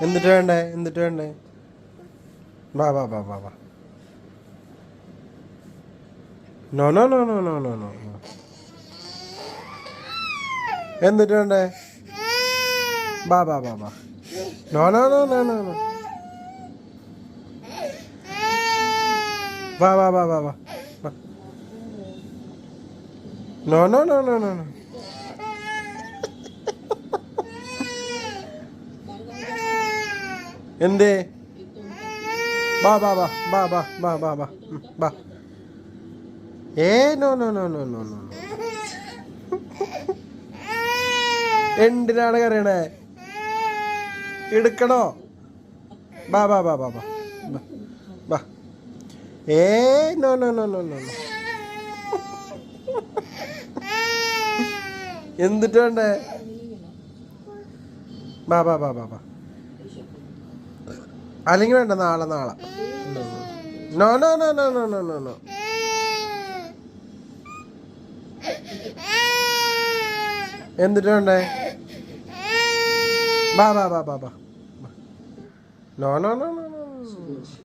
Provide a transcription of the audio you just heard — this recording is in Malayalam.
എന്നിട്ട് വേണ്ടേ എന്നിട്ട് വേണ്ടേ? വാ വാ വാ വാ വാ. No no no no no no no. എന്നിട്ട് വേണ്ടേ? വാ വാ വാ വാ. No no no no no no. വാ വാ വാ വാ വാ. No no no no no no. എന്തേ? വാ വാ വാ വാ വാ വാ വാ വാ വാ. No no no no no no. എന്തിനാണ് കരയണേ? എടുക്കണോ? വാ വാ വാ വാ വാ വാ. No no no no no. എന്നിട്ട് വേണ്ടേ? വാ വാ വാ വാ വാ. അല്ലെങ്കിൽ വേണ്ട, നാളെ നാളെ. No no no no no no no no. എന്നിട്ട് വേണ്ടേ? വാ വാ വാ വാ വാ. No no no no no.